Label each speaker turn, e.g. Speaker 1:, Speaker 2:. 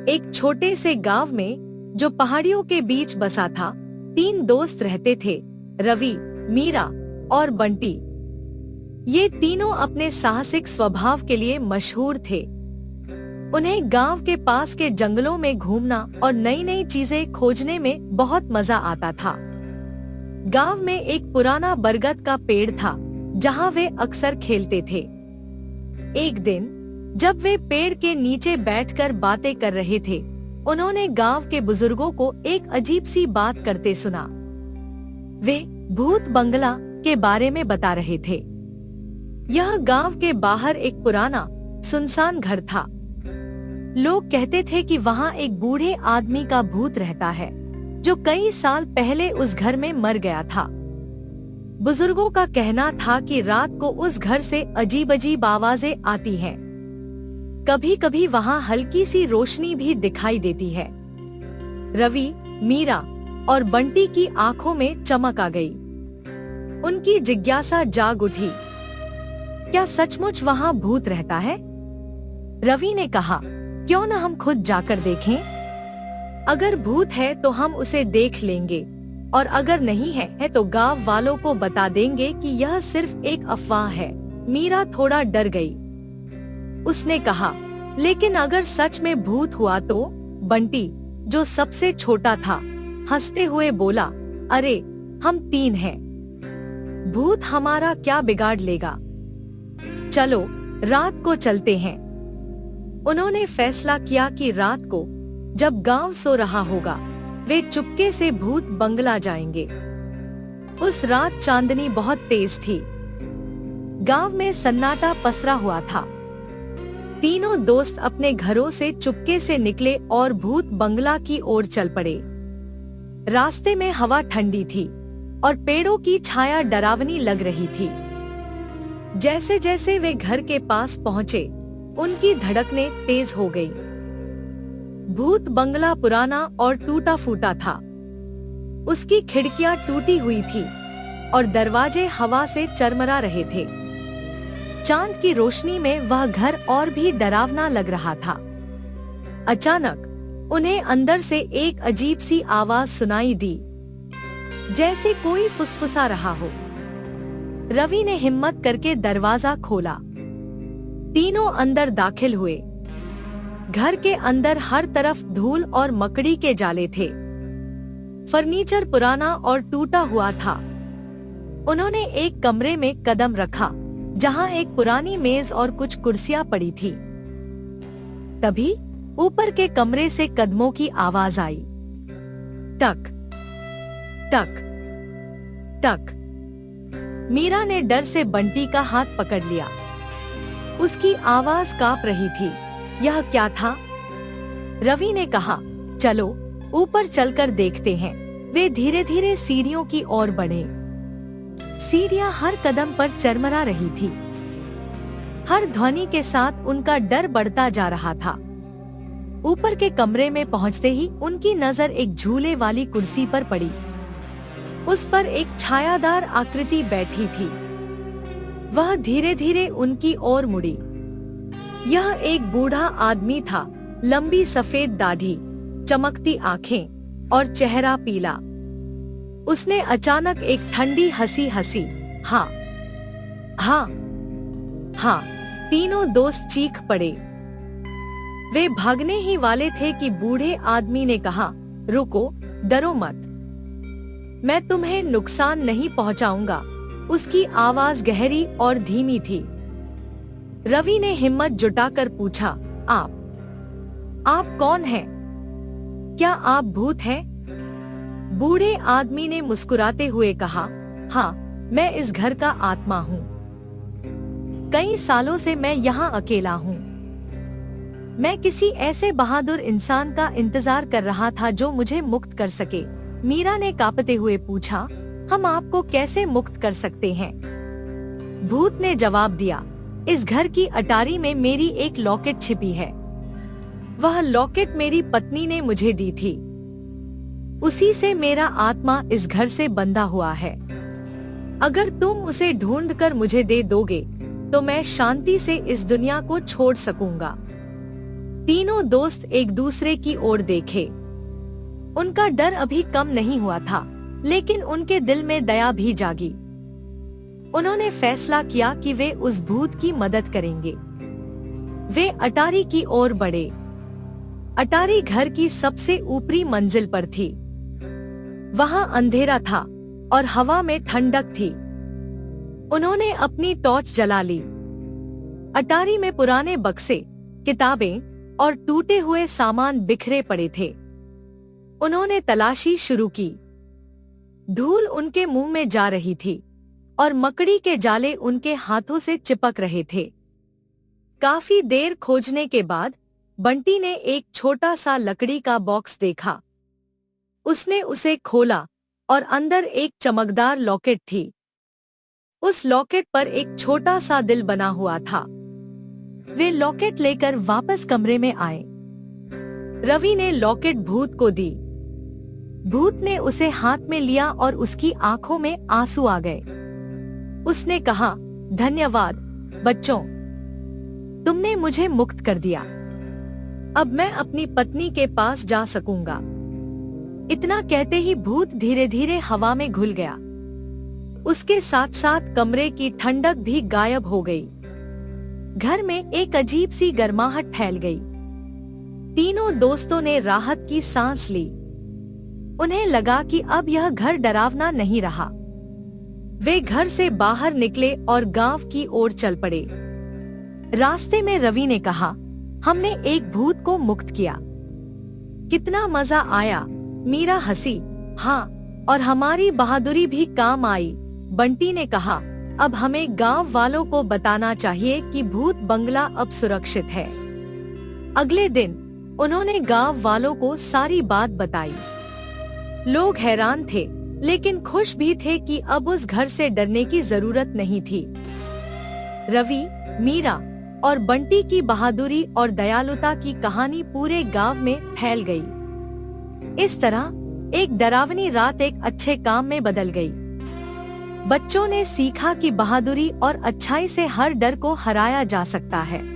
Speaker 1: एक छोटे से गांव में जो पहाड़ियों के बीच बसा था, 3 दोस्त रहते थे, रवि, मीरा और बंटी। ये तीनों अपने साहसिक स्वभाव के लिए मशहूर थे। उन्हें गांव के पास के जंगलों में घूमना और नई नई चीजें खोजने में बहुत मजा आता था। गांव में एक पुराना बरगद का पेड़ था जहां वे अक्सर खेलते थे। एक दिन जब वे पेड़ के नीचे बैठकर बातें कर रहे थे, उन्होंने गांव के बुजुर्गों को एक अजीब सी बात करते सुना। वे भूत बंगला के बारे में बता रहे थे। यह गांव के बाहर एक पुराना सुनसान घर था। लोग कहते थे कि वहां एक बूढ़े आदमी का भूत रहता है जो कई साल पहले उस घर में मर गया था। बुजुर्गों का कहना था कि रात को उस घर से अजीब अजीब आवाजें आती हैं। कभी कभी वहां हल्की सी रोशनी भी दिखाई देती है। रवि, मीरा और बंटी की आंखों में चमक आ गई। उनकी जिज्ञासा जाग उठी। क्या सचमुच वहां भूत रहता है? रवि ने कहा, क्यों न हम खुद जाकर देखें? अगर भूत है तो हम उसे देख लेंगे, और अगर नहीं है तो गांव वालों को बता देंगे कि यह सिर्फ एक अफवाह है। मीरा थोड़ा डर गई। उसने कहा, लेकिन अगर सच में भूत हुआ तो? बंटी, जो सबसे छोटा था, हंसते हुए बोला, अरे हम 3 हैं, भूत हमारा क्या बिगाड़ लेगा? चलो रात को चलते हैं। उन्होंने फैसला किया कि रात को जब गांव सो रहा होगा, वे चुपके से भूत बंगला जाएंगे। उस रात चांदनी बहुत तेज थी। गांव में सन्नाटा पसरा हुआ था। तीनों दोस्त अपने घरों से चुपके से निकले और भूत बंगला की ओर चल पड़े। रास्ते में हवा ठंडी थी और पेड़ों की छाया डरावनी लग रही थी। जैसे जैसे वे घर के पास पहुंचे, उनकी धड़कनें तेज हो गई। भूत बंगला पुराना और टूटा फूटा था। उसकी खिड़कियां टूटी हुई थी और दरवाजे हवा से चरमरा रहे थे। चांद की रोशनी में वह घर और भी डरावना लग रहा था। अचानक उन्हें अंदर से एक अजीब सी आवाज सुनाई दी, जैसे कोई फुसफुसा रहा हो। रवि ने हिम्मत करके दरवाजा खोला। तीनों अंदर दाखिल हुए। घर के अंदर हर तरफ धूल और मकड़ी के जाले थे। फर्नीचर पुराना और टूटा हुआ था। उन्होंने एक कमरे में कदम रखा जहां एक पुरानी मेज और कुछ कुर्सियां पड़ी थी। तभी ऊपर के कमरे से कदमों की आवाज आई। टक टक टक। मीरा ने डर से बंटी का हाथ पकड़ लिया। उसकी आवाज कांप रही थी। यह क्या था? रवि ने कहा, चलो ऊपर चलकर देखते हैं। वे धीरे धीरे सीढ़ियों की ओर बढ़े। सीढ़ियां हर कदम पर चरमरा रही थी। हर ध्वनि के साथ उनका डर बढ़ता जा रहा था। ऊपर के कमरे में पहुंचते ही उनकी नजर एक झूले वाली कुर्सी पर पड़ी। उस पर एक छायादार आकृति बैठी थी। वह धीरे धीरे उनकी ओर मुड़ी। यह एक बूढ़ा आदमी था। लंबी सफेद दाढ़ी, चमकती आंखें और चेहरा पीला। उसने अचानक एक ठंडी हंसी हंसी। हाँ हाँ हाँ। तीनों दोस्त चीख पड़े। वे भागने ही वाले थे कि बूढ़े आदमी ने कहा, रुको, डरो मत, मैं तुम्हें नुकसान नहीं पहुंचाऊंगा। उसकी आवाज गहरी और धीमी थी। रवि ने हिम्मत जुटाकर पूछा, आप कौन हैं? क्या आप भूत हैं? बूढ़े आदमी ने मुस्कुराते हुए कहा, हाँ, मैं इस घर का आत्मा हूँ। कई सालों से मैं यहाँ अकेला हूँ। मैं किसी ऐसे बहादुर इंसान का इंतजार कर रहा था जो मुझे मुक्त कर सके। मीरा ने कांपते हुए पूछा, हम आपको कैसे मुक्त कर सकते हैं? भूत ने जवाब दिया, इस घर की अटारी में मेरी एक लॉकेट छिपी है। वह लॉकेट मेरी पत्नी ने मुझे दी थी। उसी से मेरा आत्मा इस घर से बंधा हुआ है। अगर तुम उसे ढूंढकर मुझे दे दोगे तो मैं शांति से इस दुनिया को छोड़ सकूंगा। तीनों दोस्त एक दूसरे की ओर देखे। उनका डर अभी कम नहीं हुआ था, लेकिन उनके दिल में दया भी जागी। उन्होंने फैसला किया कि वे उस भूत की मदद करेंगे। वे अटारी की ओर बढ़े। अटारी घर की सबसे ऊपरी मंजिल पर थी। वहां अंधेरा था और हवा में ठंडक थी। उन्होंने अपनी टॉर्च जला ली। अटारी में पुराने बक्से, किताबें और टूटे हुए सामान बिखरे पड़े थे। उन्होंने तलाशी शुरू की। धूल उनके मुंह में जा रही थी और मकड़ी के जाले उनके हाथों से चिपक रहे थे। काफी देर खोजने के बाद बंटी ने एक छोटा सा लकड़ी का बॉक्स देखा। उसने उसे खोला और अंदर एक चमकदार लॉकेट थी। उस लॉकेट पर एक छोटा सा दिल बना हुआ था। वे लॉकेट लेकर वापस कमरे में आए। रवि ने लॉकेट भूत को दी। भूत ने उसे हाथ में लिया और उसकी आंखों में आंसू आ गए। उसने कहा, धन्यवाद बच्चों, तुमने मुझे मुक्त कर दिया। अब मैं अपनी पत्नी के पास जा सकूंगा। इतना कहते ही भूत धीरे धीरे हवा में घुल गया। उसके साथ साथ कमरे की ठंडक भी गायब हो गई। घर में एक अजीब सी गर्माहट फैल गई। तीनों दोस्तों ने राहत की सांस ली। उन्हें लगा कि अब यह घर डरावना नहीं रहा। वे घर से बाहर निकले और गांव की ओर चल पड़े। रास्ते में रवि ने कहा, हमने एक भूत को मुक्त किया। कितना मजा आया। मीरा हंसी। हाँ, और हमारी बहादुरी भी काम आई। बंटी ने कहा, अब हमें गांव वालों को बताना चाहिए कि भूत बंगला अब सुरक्षित है। अगले दिन उन्होंने गांव वालों को सारी बात बताई। लोग हैरान थे, लेकिन खुश भी थे कि अब उस घर से डरने की जरूरत नहीं थी। रवि, मीरा और बंटी की बहादुरी और दयालुता की कहानी पूरे गांव में फैल गई। इस तरह एक डरावनी रात एक अच्छे काम में बदल गई। बच्चों ने सीखा कि बहादुरी और अच्छाई से हर डर को हराया जा सकता है।